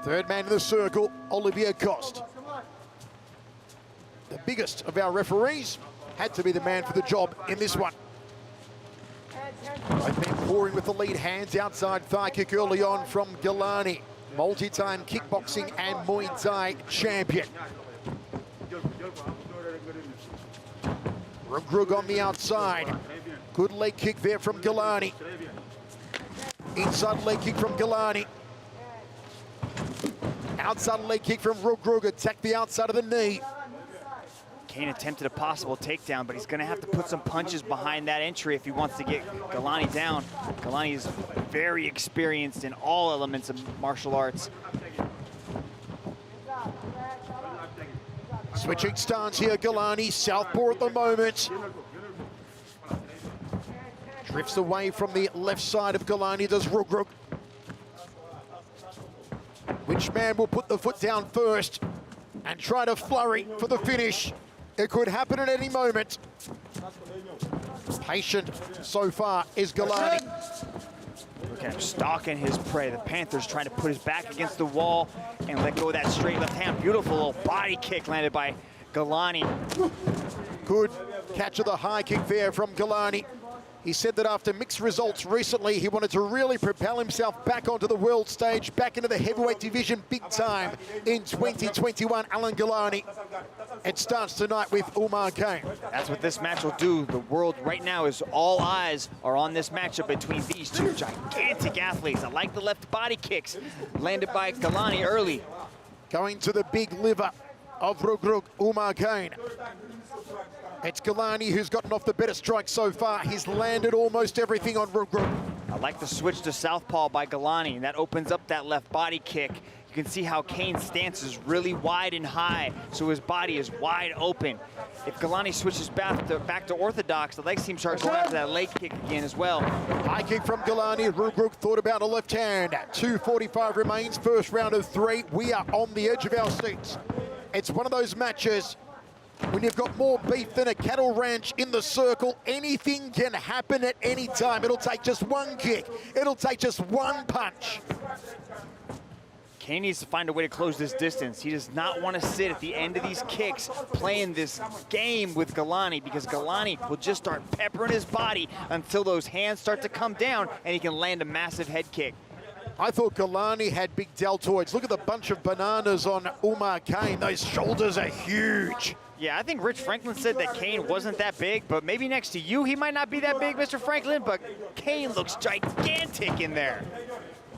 Third man in the circle, Olivier Coste. The biggest of our referees had to be the man for the job in this one. Both men pouring with the lead, hands outside, thigh kick early on from Galani. Multi-time kickboxing and Muay Thai champion. Reug on the outside. Good leg kick there from Galani. Inside leg kick from Galani. Outside leg kick from Reug. Attack the outside of the knee. Kane attempted a possible takedown, but he's going to have to put some punches behind that entry if he wants to get Galani down. Galani is very experienced in all elements of martial arts. Switching stance here, Galani, southpaw at the moment. Drifts away from the left side of Galani, does Reug. Which man will put the foot down first and try to flurry for the finish? It could happen at any moment. Patient so far is Galani. Look at him stalking his prey. The Panther's trying to put his back against the wall and let go of that straight left hand. Beautiful little body kick landed by Galani. Good catch of the high kick there from Galani. He said that after mixed results recently, he wanted to really propel himself back onto the world stage, back into the heavyweight division big time in 2021. Alan Galani. It starts tonight with Umar Kane. That's what this match will do. The world right now is all eyes are on this matchup between these two gigantic athletes. I like the left body kicks landed by Galani early. Going to the big liver of Reug, Umar Kane. It's Galani who's gotten off the better strike so far. He's landed almost everything on Reug. I like the switch to southpaw by Galani, and that opens up that left body kick. You can see how Kane's stance is really wide and high, so his body is wide open. If Galani switches back to orthodox, the leg seems to start going after that leg kick again as well. High kick from Galani. Reug thought about a left hand. 2:45 remains, first round of 3. We are on the edge of our seats. It's one of those matches when you've got more beef than a cattle ranch in the circle. Anything can happen at any time. It'll take just one kick. It'll take just one punch. Kane needs to find a way to close this distance. He does not want to sit at the end of these kicks playing this game with Galani, because Galani will just start peppering his body until those hands start to come down and he can land a massive head kick. I thought Galani had big deltoids. Look at the bunch of bananas on Umar Kane. Those shoulders are huge. Yeah, I think Rich Franklin said that Kane wasn't that big, but maybe next to you, he might not be that big, Mr. Franklin, but Kane looks gigantic in there.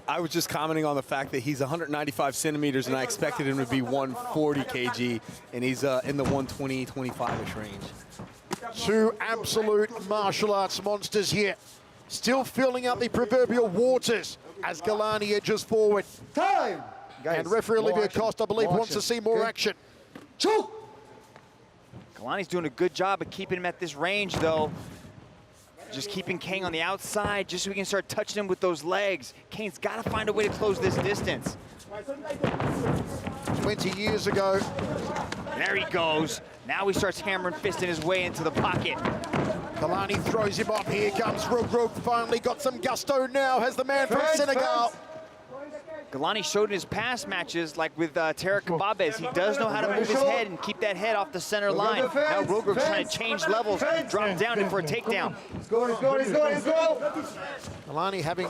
I was just commenting on the fact that he's 195 centimeters, and I expected him to be 140 kg, and he's in the 120, 25-ish range. Two absolute martial arts monsters here. Still filling out the proverbial waters as Galani edges forward. Time! And referee Olivier Coste, I believe, wants to see more action. Choke! Galani's doing a good job of keeping him at this range, though. Just keeping Kane on the outside, just so we can start touching him with those legs. Kane's got to find a way to close this distance. 20 years ago. There he goes. Now he starts hammering fisting his way into the pocket. Galani throws him off. Here comes Reug. Finally got some gusto now, has the man from Senegal. Galani showed in his past matches, like with Tarek Kababes, he does know how to move his head and keep that head off the center line. Now Reug's trying to change levels, drop down in for a takedown. Let's go, let's go, let's go, let's go! Galani having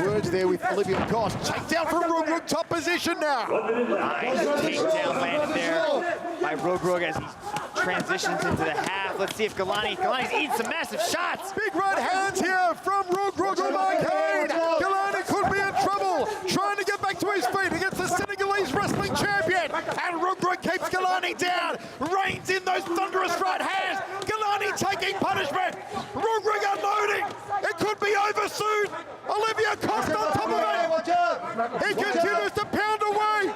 words there with Olivier Coste. Takedown from Reug, top position now. Nice takedown landed there by Reug as he transitions into the half. Let's see if Galani's eating some massive shots. Big right hands here from Reug, Umar Kane. Galani could be in trouble, trying to get back to his feet against the Senegalese wrestling champion. And Reug keeps Galani down, reins in those thunderous right hands. Galani taking punishment. Reug unloading. It could be over soon. Olivier Coste on top of it. He continues to pound away.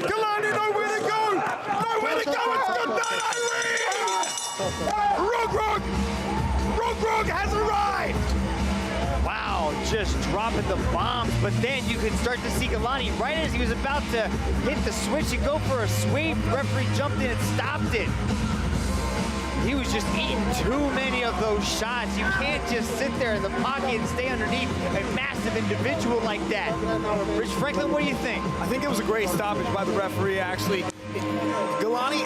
Galani nowhere to go. Nowhere to go. It's good night, Reug has arrived. Wow, just dropping the bombs, but then you could start to see Galani right as he was about to hit the switch and go for a sweep. The referee jumped in and stopped it. He was just eating too many of those shots. You can't just sit there in the pocket and stay underneath a massive individual like that. Rich Franklin, what do you think? I think it was a great stoppage by the referee, actually. Galani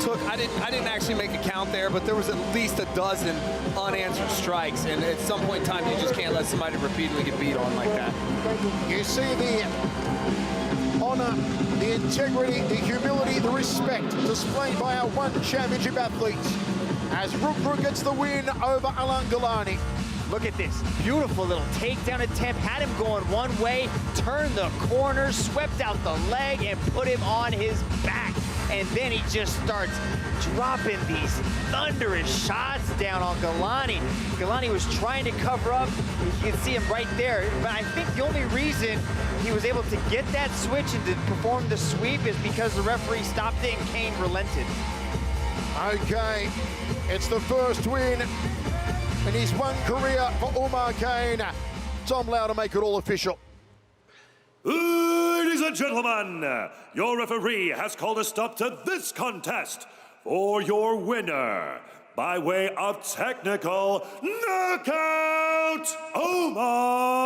took, I didn't actually make a count there, but there was at least a dozen unanswered strikes, and at some point in time, you just can't let somebody repeatedly get beat on like that. You see the honor, the integrity, the humility, the respect displayed by our one championship athletes as Reug gets the win over Alan Galani. Look at this beautiful little takedown attempt. Had him going one way, turned the corner, swept out the leg, and put him on his back. And then he just starts dropping these thunderous shots down on Galani. Galani was trying to cover up. You can see him right there. But I think the only reason he was able to get that switch and to perform the sweep is because the referee stopped it and Kane relented. Okay, it's the first win in his one career for Umar Kane. Tom Lau to make it all official. Ladies and gentlemen, your referee has called a stop to this contest for your winner by way of technical knockout, Umar